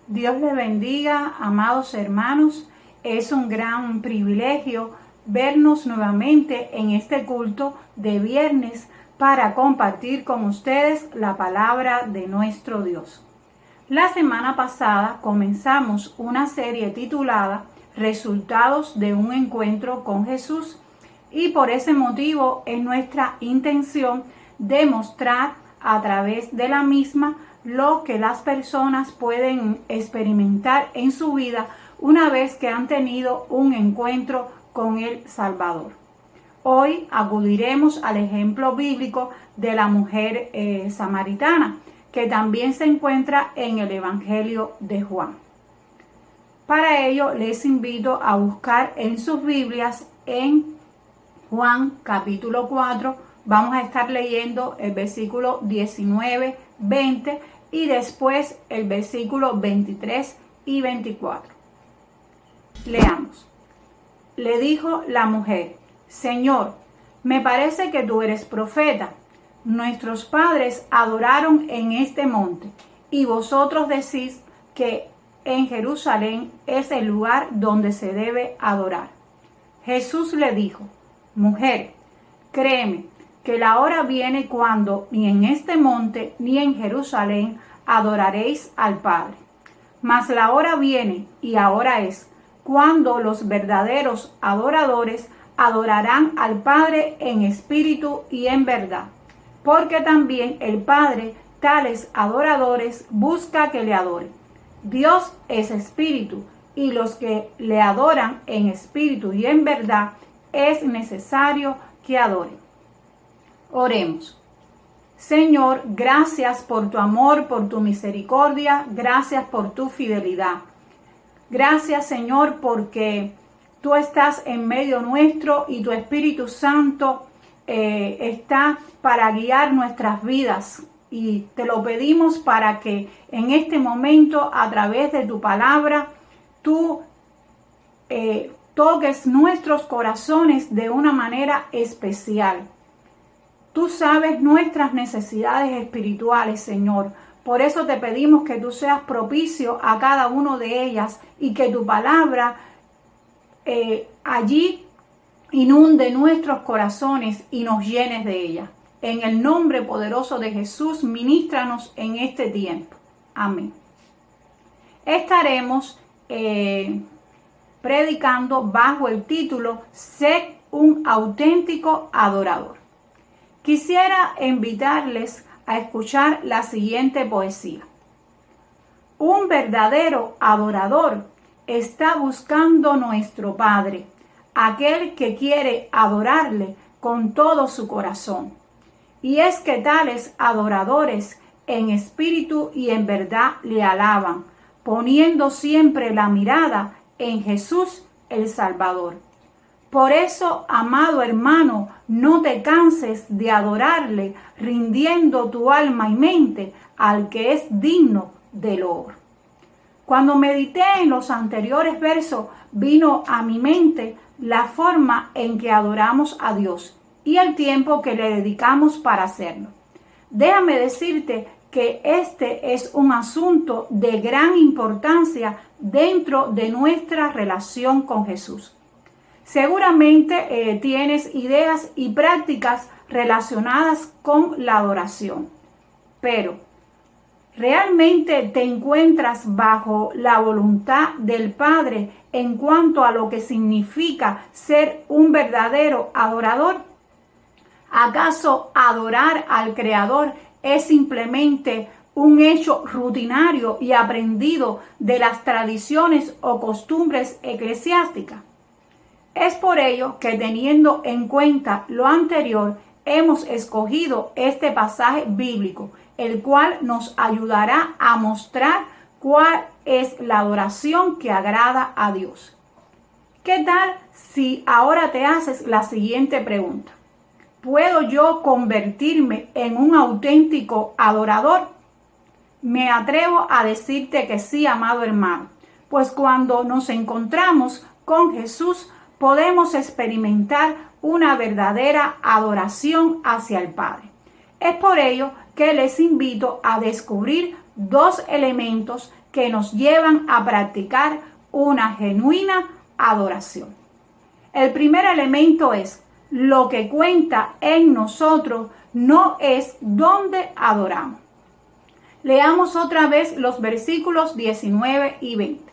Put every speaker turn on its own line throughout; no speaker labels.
Dios les bendiga, amados hermanos. Es un gran privilegio vernos nuevamente en este culto de viernes para compartir con ustedes la palabra de nuestro Dios. La semana pasada comenzamos una serie titulada Resultados de un encuentro con Jesús, y por ese motivo es nuestra intención demostrar a través de la misma lo que las personas pueden experimentar en su vida una vez que han tenido un encuentro con el Salvador. Hoy acudiremos al ejemplo bíblico de la mujer samaritana, que también se encuentra en el Evangelio de Juan. Para ello les invito a buscar en sus Biblias en Juan capítulo 4. Vamos a estar leyendo el versículo 19, 20 y después el versículo 23 y 24. Leamos. Le dijo la mujer: Señor, me parece que tú eres profeta. Nuestros padres adoraron en este monte, y vosotros decís que en Jerusalén es el lugar donde se debe adorar. Jesús le dijo: Mujer, créeme que la hora viene cuando ni en este monte ni en Jerusalén adoraréis al Padre. Mas la hora viene, y ahora es, cuando los verdaderos adoradores adorarán al Padre en espíritu y en verdad, porque también el Padre tales adoradores busca que le adoren. Dios es espíritu, y los que le adoran en espíritu y en verdad es necesario que adoren. Oremos. Señor, gracias por tu amor, por tu misericordia, gracias por tu fidelidad. Gracias, Señor, porque tú estás en medio nuestro y tu Espíritu Santo está para guiar nuestras vidas. Y te lo pedimos para que en este momento, a través de tu palabra, tú toques nuestros corazones de una manera especial. Tú sabes nuestras necesidades espirituales, Señor. Por eso te pedimos que tú seas propicio a cada una de ellas y que tu palabra allí inunde nuestros corazones y nos llenes de ella. En el nombre poderoso de Jesús, ministranos en este tiempo. Amén. Estaremos predicando bajo el título Sé un auténtico adorador. Quisiera invitarles a escuchar la siguiente poesía. Un verdadero adorador está buscando nuestro Padre, aquel que quiere adorarle con todo su corazón. Y es que tales adoradores en espíritu y en verdad le alaban, poniendo siempre la mirada en Jesús el Salvador. Por eso, amado hermano, no te canses de adorarle, rindiendo tu alma y mente al que es digno de loor. Cuando medité en los anteriores versos, vino a mi mente la forma en que adoramos a Dios y el tiempo que le dedicamos para hacerlo. Déjame decirte que este es un asunto de gran importancia dentro de nuestra relación con Jesús. Seguramente tienes ideas y prácticas relacionadas con la adoración, pero ¿realmente te encuentras bajo la voluntad del Padre en cuanto a lo que significa ser un verdadero adorador? ¿Acaso adorar al Creador es simplemente un hecho rutinario y aprendido de las tradiciones o costumbres eclesiásticas? Es por ello que, teniendo en cuenta lo anterior, hemos escogido este pasaje bíblico, el cual nos ayudará a mostrar cuál es la adoración que agrada a Dios. ¿Qué tal si ahora te haces la siguiente pregunta? ¿Puedo yo convertirme en un auténtico adorador? Me atrevo a decirte que sí, amado hermano, pues cuando nos encontramos con Jesús podemos experimentar una verdadera adoración hacia el Padre. Es por ello que les invito a descubrir dos elementos que nos llevan a practicar una genuina adoración. El primer elemento es: lo que cuenta en nosotros no es dónde adoramos. Leamos otra vez los versículos 19 y 20.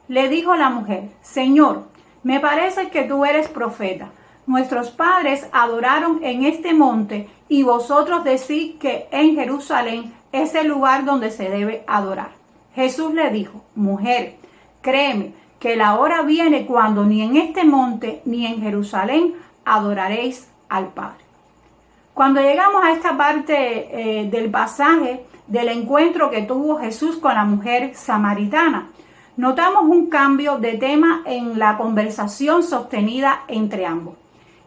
Le dijo la mujer: Señor, me parece que tú eres profeta. Nuestros padres adoraron en este monte y vosotros decís que en Jerusalén es el lugar donde se debe adorar. Jesús le dijo: Mujer, créeme que la hora viene cuando ni en este monte ni en Jerusalén adoraréis al Padre. Cuando llegamos a esta parte del pasaje del encuentro que tuvo Jesús con la mujer samaritana, notamos un cambio de tema en la conversación sostenida entre ambos.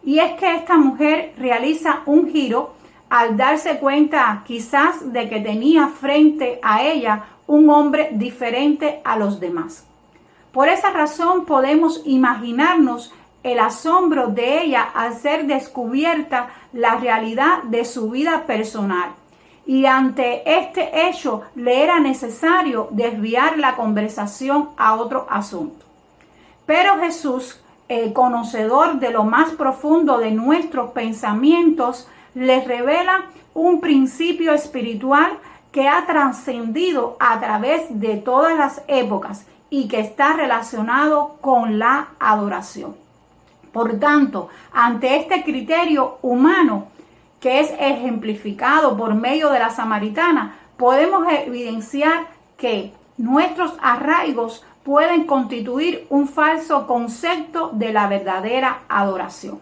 Y es que esta mujer realiza un giro al darse cuenta quizás de que tenía frente a ella un hombre diferente a los demás. Por esa razón podemos imaginarnos el asombro de ella al ser descubierta la realidad de su vida personal. Y ante este hecho le era necesario desviar la conversación a otro asunto. Pero Jesús, conocedor de lo más profundo de nuestros pensamientos, les revela un principio espiritual que ha trascendido a través de todas las épocas y que está relacionado con la adoración. Por tanto, ante este criterio humano que es ejemplificado por medio de la samaritana, podemos evidenciar que nuestros arraigos pueden constituir un falso concepto de la verdadera adoración.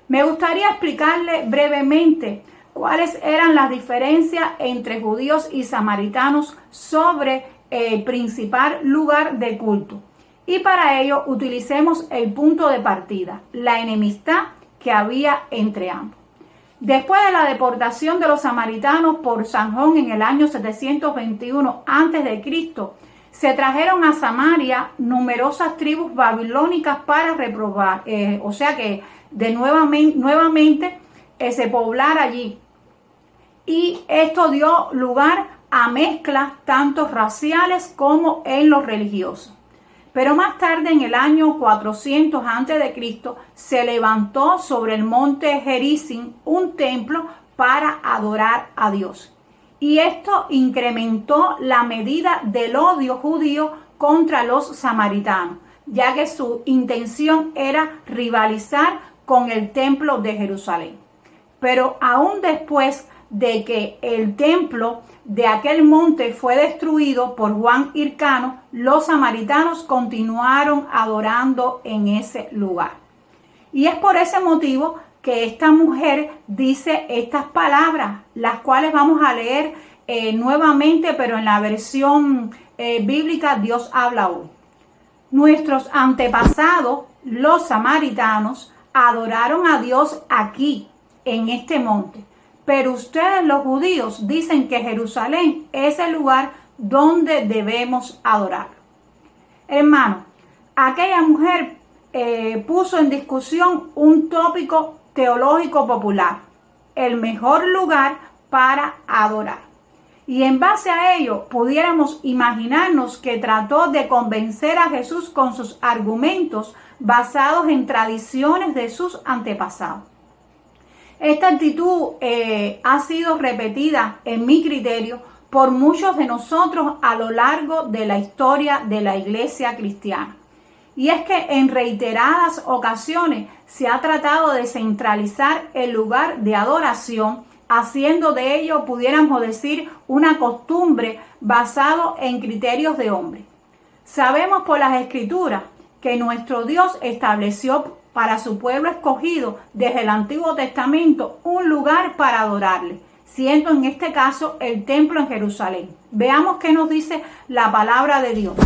Me gustaría explicarle brevemente cuáles eran las diferencias entre judíos y samaritanos sobre el principal lugar de culto. Y para ello utilicemos el punto de partida, la enemistad que había entre ambos. Después de la deportación de los samaritanos por Sanjón en el año 721 a.C., se trajeron a Samaria numerosas tribus babilónicas para reprobar, o sea que nuevamente se poblara allí. Y esto dio lugar a mezclas tanto raciales como en lo religioso. Pero más tarde, en el año 400 a.C., se levantó sobre el monte Gerizim un templo para adorar a Dios. Y esto incrementó la medida del odio judío contra los samaritanos, ya que su intención era rivalizar con el templo de Jerusalén. Pero aún después de que el templo de aquel monte fue destruido por Juan Hircano, los samaritanos continuaron adorando en ese lugar. Y es por ese motivo que esta mujer dice estas palabras, las cuales vamos a leer nuevamente, pero en la versión bíblica Dios habla hoy. Nuestros antepasados, los samaritanos, adoraron a Dios aquí, en este monte. Pero ustedes, los judíos, dicen que Jerusalén es el lugar donde debemos adorar. Hermano, aquella mujer puso en discusión un tópico teológico popular, el mejor lugar para adorar. Y en base a ello, pudiéramos imaginarnos que trató de convencer a Jesús con sus argumentos basados en tradiciones de sus antepasados. Esta actitud ha sido repetida, en mi criterio, por muchos de nosotros a lo largo de la historia de la iglesia cristiana. Y es que en reiteradas ocasiones se ha tratado de centralizar el lugar de adoración, haciendo de ello, pudiéramos decir, una costumbre basado en criterios de hombre. Sabemos por las Escrituras que nuestro Dios estableció para su pueblo escogido desde el Antiguo Testamento un lugar para adorarle, siendo en este caso el templo en Jerusalén. Veamos qué nos dice la palabra de Dios.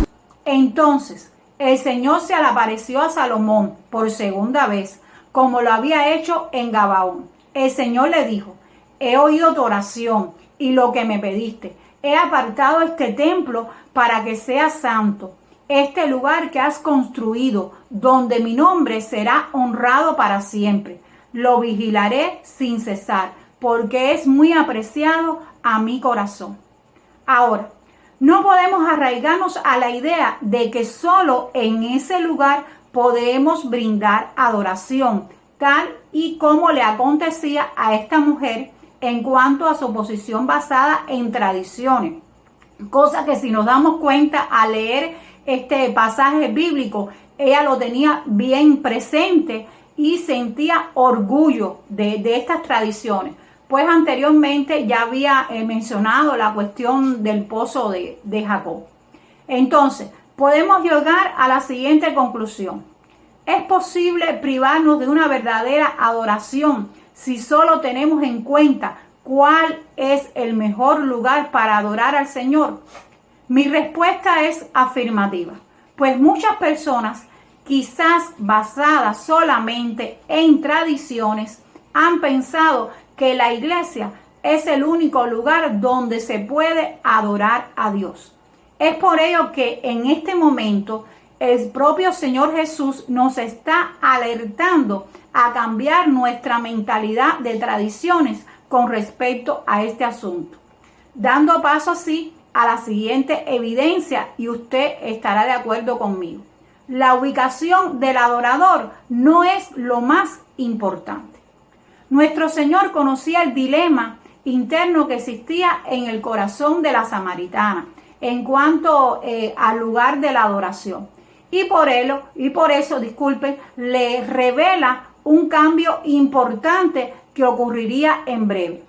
Entonces el Señor se le apareció a Salomón por segunda vez, como lo había hecho en Gabaón. El Señor le dijo: he oído tu oración y lo que me pediste. He apartado este templo para que sea santo. Este lugar que has construido, donde mi nombre será honrado para siempre. Lo vigilaré sin cesar, porque es muy apreciado a mi corazón. Ahora, no podemos arraigarnos a la idea de que solo en ese lugar podemos brindar adoración, tal y como le acontecía a esta mujer en cuanto a su posición basada en tradiciones. Cosa que, si nos damos cuenta al leer este pasaje bíblico, ella lo tenía bien presente y sentía orgullo de estas tradiciones. Pues anteriormente ya había mencionado la cuestión del pozo de Jacob. Entonces, podemos llegar a la siguiente conclusión. ¿Es posible privarnos de una verdadera adoración si solo tenemos en cuenta cuál es el mejor lugar para adorar al Señor? Mi respuesta es afirmativa, pues muchas personas, quizás basadas solamente en tradiciones, han pensado que la iglesia es el único lugar donde se puede adorar a Dios. Es por ello que en este momento el propio Señor Jesús nos está alertando a cambiar nuestra mentalidad de tradiciones con respecto a este asunto, dando paso así a la siguiente evidencia, y usted estará de acuerdo conmigo. La ubicación del adorador no es lo más importante. Nuestro Señor conocía el dilema interno que existía en el corazón de la samaritana en cuanto al lugar de la adoración. Y por eso, le revela un cambio importante que ocurriría en breve.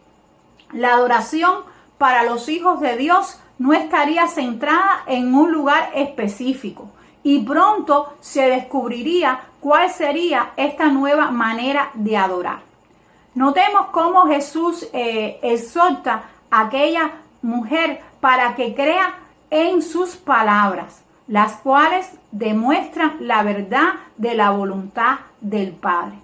La adoración para los hijos de Dios no estaría centrada en un lugar específico, y pronto se descubriría cuál sería esta nueva manera de adorar. Notemos cómo Jesús exhorta a aquella mujer para que crea en sus palabras, las cuales demuestran la verdad de la voluntad del Padre.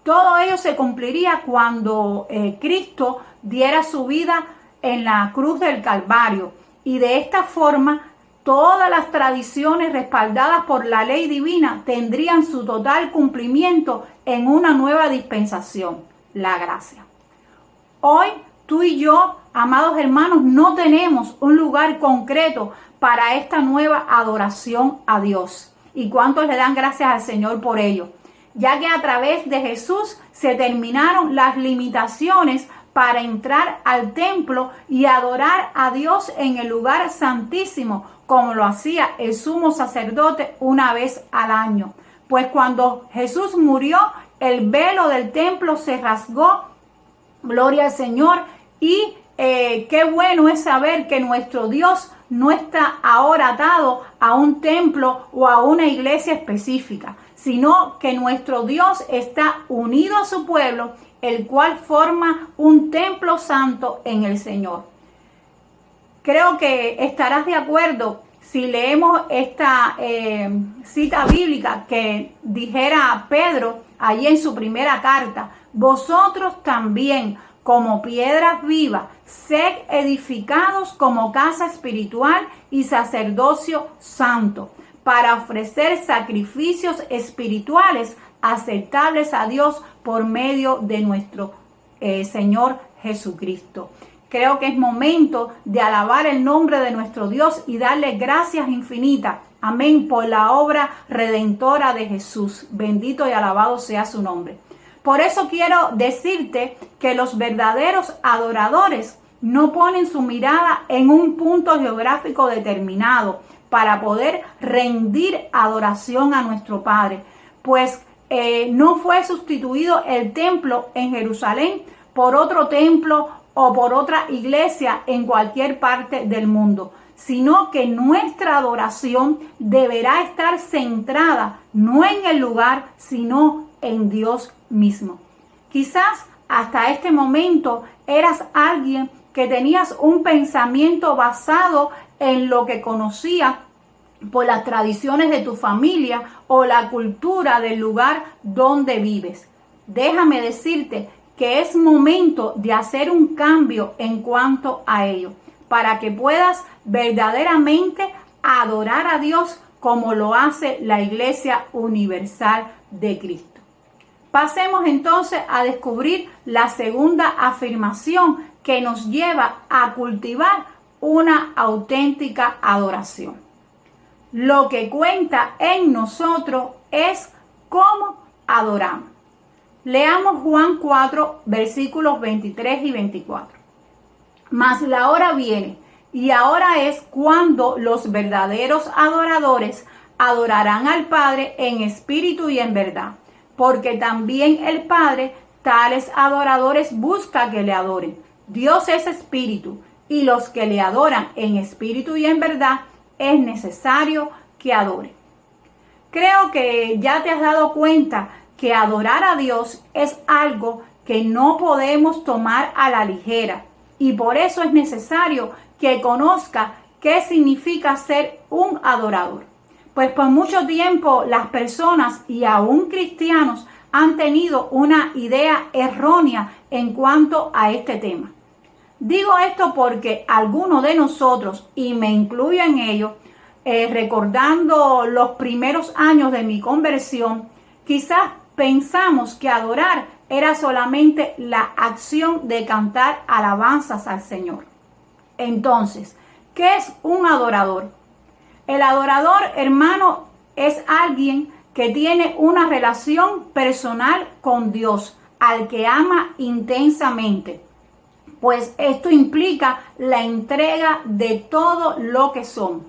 Todo ello se cumpliría cuando Cristo diera su vida en la cruz del Calvario, y de esta forma todas las tradiciones respaldadas por la ley divina tendrían su total cumplimiento en una nueva dispensación, la gracia. Hoy tú y yo, amados hermanos, no tenemos un lugar concreto para esta nueva adoración a Dios. ¿Y cuántos le dan gracias al Señor por ello? Ya que a través de Jesús se terminaron las limitaciones para entrar al templo y adorar a Dios en el lugar santísimo, como lo hacía el sumo sacerdote una vez al año. Pues cuando Jesús murió, el velo del templo se rasgó, gloria al Señor, y qué bueno es saber que nuestro Dios no está ahora atado a un templo o a una iglesia específica, sino que nuestro Dios está unido a su pueblo, el cual forma un templo santo en el Señor. Creo que estarás de acuerdo si leemos esta cita bíblica que dijera Pedro allí en su primera carta: vosotros también, como piedras vivas, sed edificados como casa espiritual y sacerdocio santo, para ofrecer sacrificios espirituales aceptables a Dios por medio de nuestro Señor Jesucristo. Creo que es momento de alabar el nombre de nuestro Dios y darle gracias infinitas, amén, por la obra redentora de Jesús. Bendito y alabado sea su nombre. Por eso quiero decirte que los verdaderos adoradores no ponen su mirada en un punto geográfico determinado para poder rendir adoración a nuestro Padre, pues no fue sustituido el templo en Jerusalén por otro templo o por otra iglesia en cualquier parte del mundo, sino que nuestra adoración deberá estar centrada no en el lugar, sino en Dios mismo. Quizás hasta este momento eras alguien que tenías un pensamiento basado en lo que conocía por las tradiciones de tu familia o la cultura del lugar donde vives. Déjame decirte que es momento de hacer un cambio en cuanto a ello, para que puedas verdaderamente adorar a Dios como lo hace la Iglesia Universal de Cristo. Pasemos entonces a descubrir la segunda afirmación que nos lleva a cultivar una auténtica adoración. Lo que cuenta en nosotros es cómo adoramos. Leamos Juan 4, versículos 23 y 24. Mas la hora viene, y ahora es cuando los verdaderos adoradores adorarán al Padre en espíritu y en verdad, porque también el Padre tales adoradores busca que le adoren. Dios es espíritu, y los que le adoran en espíritu y en verdad es necesario que adoren. Creo que ya te has dado cuenta que adorar a Dios es algo que no podemos tomar a la ligera, y por eso es necesario que conozca qué significa ser un adorador. Pues por mucho tiempo las personas y aún cristianos han tenido una idea errónea en cuanto a este tema. Digo esto porque algunos de nosotros, y me incluyo en ello, recordando los primeros años de mi conversión, quizás pensamos que adorar era solamente la acción de cantar alabanzas al Señor. Entonces, ¿qué es un adorador? El adorador, hermano, es alguien que tiene una relación personal con Dios, al que ama intensamente. Pues esto implica la entrega de todo lo que son.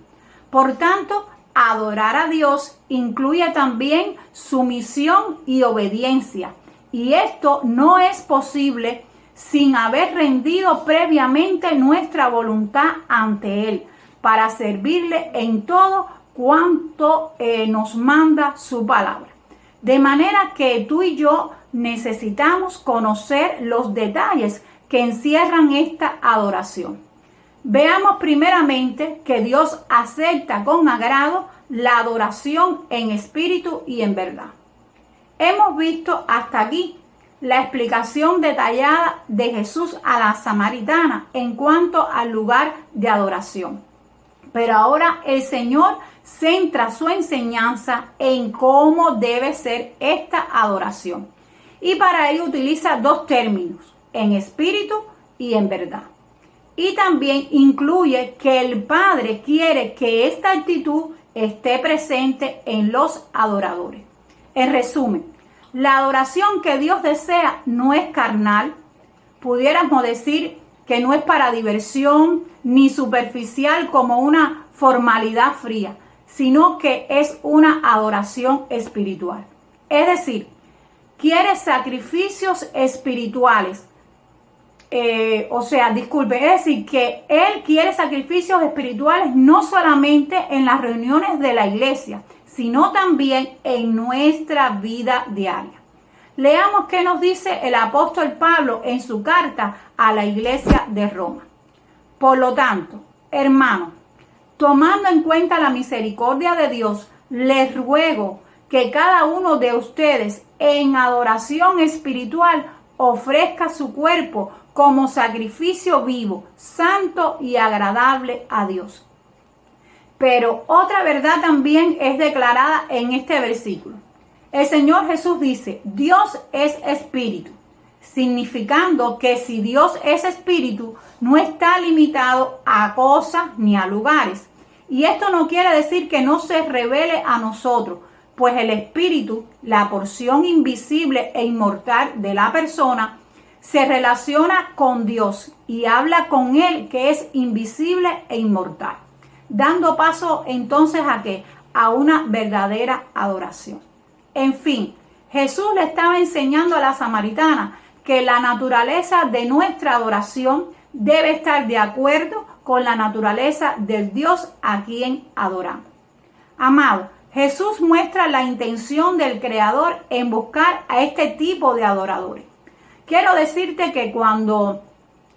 Por tanto, adorar a Dios incluye también sumisión y obediencia. Y esto no es posible sin haber rendido previamente nuestra voluntad ante Él, para servirle en todo cuanto nos manda su palabra. De manera que tú y yo necesitamos conocer los detalles que encierran esta adoración. Veamos primeramente que Dios acepta con agrado la adoración en espíritu y en verdad. Hemos visto hasta aquí la explicación detallada de Jesús a la samaritana en cuanto al lugar de adoración. Pero ahora el Señor centra su enseñanza en cómo debe ser esta adoración. Y para ello utiliza dos términos: en espíritu y en verdad. Y también incluye que el Padre quiere que esta actitud esté presente en los adoradores. En resumen, la adoración que Dios desea no es carnal, pudiéramos decir que no es para diversión ni superficial como una formalidad fría, sino que es una adoración espiritual. Es decir, quiere sacrificios espirituales. Es decir, que Él quiere sacrificios espirituales no solamente en las reuniones de la iglesia, sino también en nuestra vida diaria. Leamos qué nos dice el apóstol Pablo en su carta a la iglesia de Roma. Por lo tanto, hermanos, tomando en cuenta la misericordia de Dios, les ruego que cada uno de ustedes en adoración espiritual ofrezca su cuerpo como sacrificio vivo, santo y agradable a Dios. Pero otra verdad también es declarada en este versículo. El Señor Jesús dice: Dios es espíritu, significando que si Dios es espíritu, no está limitado a cosas ni a lugares. Y esto no quiere decir que no se revele a nosotros, pues el espíritu, la porción invisible e inmortal de la persona, se relaciona con Dios y habla con Él, que es invisible e inmortal, dando paso entonces a ¿qué? A una verdadera adoración. En fin, Jesús le estaba enseñando a la samaritana que la naturaleza de nuestra adoración debe estar de acuerdo con la naturaleza del Dios a quien adoramos. Amado, Jesús muestra la intención del Creador en buscar a este tipo de adoradores. Quiero decirte que cuando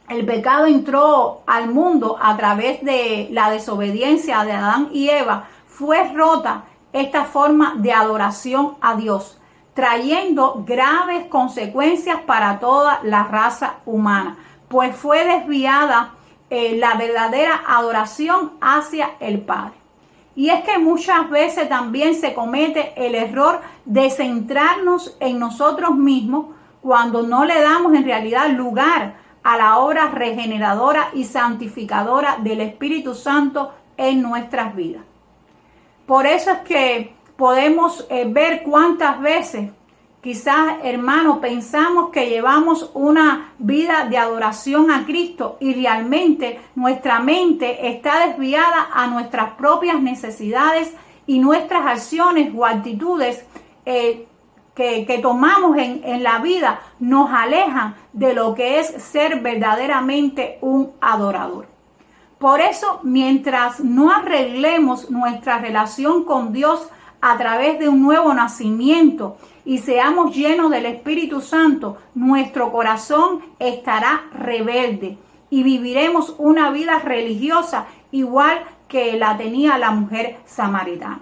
el pecado entró al mundo a través de la desobediencia de Adán y Eva, fue rota esta forma de adoración a Dios, trayendo graves consecuencias para toda la raza humana, pues fue desviada la verdadera adoración hacia el Padre. Y es que muchas veces también se comete el error de centrarnos en nosotros mismos cuando no le damos en realidad lugar a la obra regeneradora y santificadora del Espíritu Santo en nuestras vidas. Por eso es que podemos ver cuántas veces, quizás, hermano, pensamos que llevamos una vida de adoración a Cristo y realmente nuestra mente está desviada a nuestras propias necesidades y nuestras acciones o actitudes que tomamos en la vida nos alejan de lo que es ser verdaderamente un adorador. Por eso, mientras no arreglemos nuestra relación con Dios a través de un nuevo nacimiento y seamos llenos del Espíritu Santo, nuestro corazón estará rebelde y viviremos una vida religiosa igual que la tenía la mujer samaritana.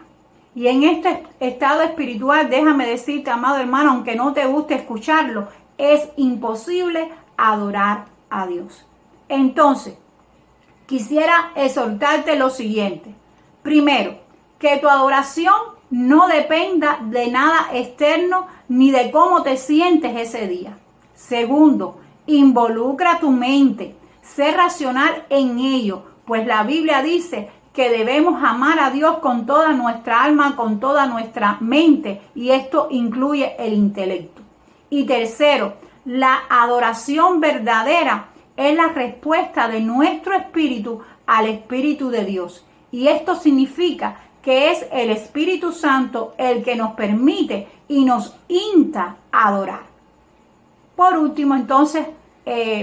Y en este estado espiritual, déjame decirte, amado hermano, aunque no te guste escucharlo, es imposible adorar a Dios. Entonces, quisiera exhortarte lo siguiente. Primero, que tu adoración no dependa de nada externo ni de cómo te sientes ese día. Segundo, involucra tu mente, sé racional en ello, pues la Biblia dice que debemos amar a Dios con toda nuestra alma, con toda nuestra mente, y esto incluye el intelecto. Y tercero, la adoración verdadera es la respuesta de nuestro espíritu al Espíritu de Dios. Y esto significa que es el Espíritu Santo el que nos permite y nos insta a adorar. Por último, entonces,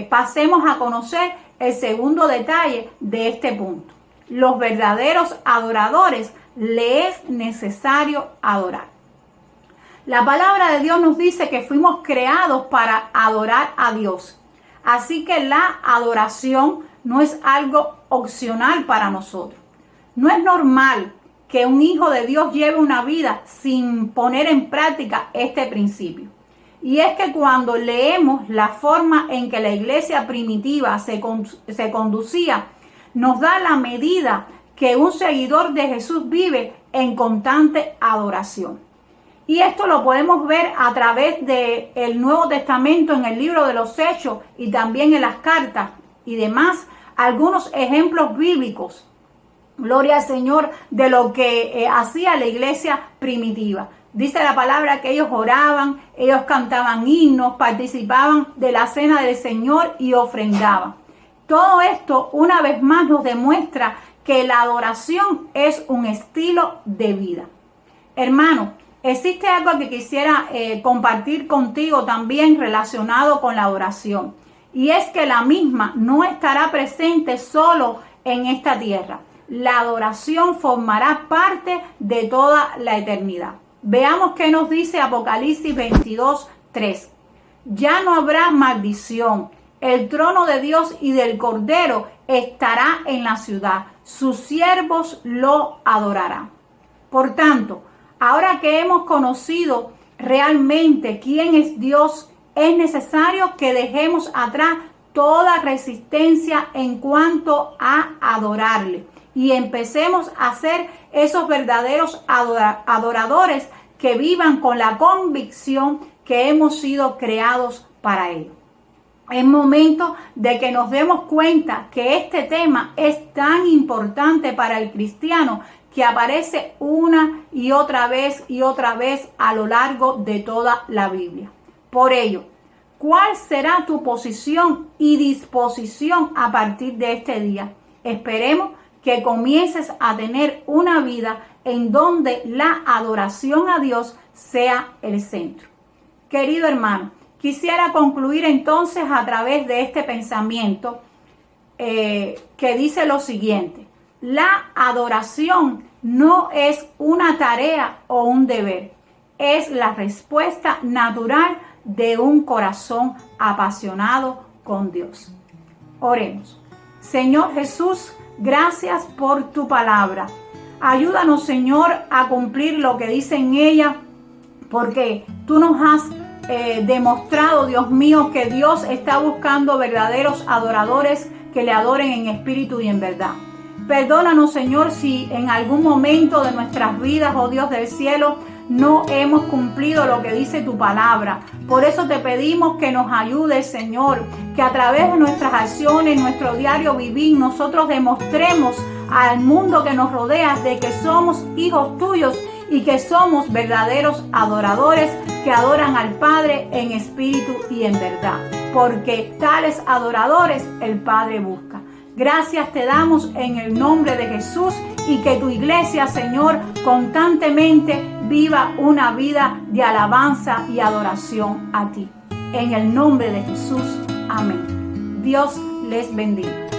pasemos a conocer el segundo detalle de este punto. Los verdaderos adoradores les es necesario adorar. La palabra de Dios nos dice que fuimos creados para adorar a Dios. Así que la adoración no es algo opcional para nosotros. No es normal que un hijo de Dios lleve una vida sin poner en práctica este principio. Y es que cuando leemos la forma en que la iglesia primitiva se conducía, nos da la medida que un seguidor de Jesús vive en constante adoración. Y esto lo podemos ver a través del Nuevo Testamento en el libro de los Hechos y también en las cartas y demás, algunos ejemplos bíblicos. Gloria al Señor, de lo que hacía la iglesia primitiva. Dice la palabra que ellos oraban, ellos cantaban himnos, participaban de la cena del Señor y ofrendaban. Todo esto una vez más nos demuestra que la adoración es un estilo de vida. Hermano, existe algo que quisiera compartir contigo también relacionado con la adoración. Y es que la misma no estará presente solo en esta tierra. La adoración formará parte de toda la eternidad. Veamos qué nos dice Apocalipsis 22:3. Ya no habrá maldición. El trono de Dios y del Cordero estará en la ciudad. Sus siervos lo adorarán. Por tanto, ahora que hemos conocido realmente quién es Dios, es necesario que dejemos atrás toda resistencia en cuanto a adorarle. Y empecemos a ser esos verdaderos adoradores que vivan con la convicción que hemos sido creados para ello. Es momento de que nos demos cuenta que este tema es tan importante para el cristiano que aparece una y otra vez a lo largo de toda la Biblia. Por ello, ¿cuál será tu posición y disposición a partir de este día? Esperemos que comiences a tener una vida en donde la adoración a Dios sea el centro. Querido hermano, quisiera concluir entonces a través de este pensamiento que dice lo siguiente: la adoración no es una tarea o un deber, es la respuesta natural de un corazón apasionado con Dios. Oremos. Señor Jesús, gracias por tu palabra. Ayúdanos, Señor, a cumplir lo que dice en ella, porque tú nos has demostrado, Dios mío, que Dios está buscando verdaderos adoradores que le adoren en espíritu y en verdad. Perdónanos, Señor, si en algún momento de nuestras vidas, oh Dios del cielo, no hemos cumplido lo que dice tu palabra. Por eso te pedimos que nos ayudes, Señor, que a través de nuestras acciones, nuestro diario vivir, nosotros demostremos al mundo que nos rodea de que somos hijos tuyos y que somos verdaderos adoradores que adoran al Padre en espíritu y en verdad, porque tales adoradores el Padre busca. Gracias te damos en el nombre de Jesús, y que tu iglesia, Señor, constantemente viva una vida de alabanza y adoración a ti. En el nombre de Jesús, amén. Dios les bendiga.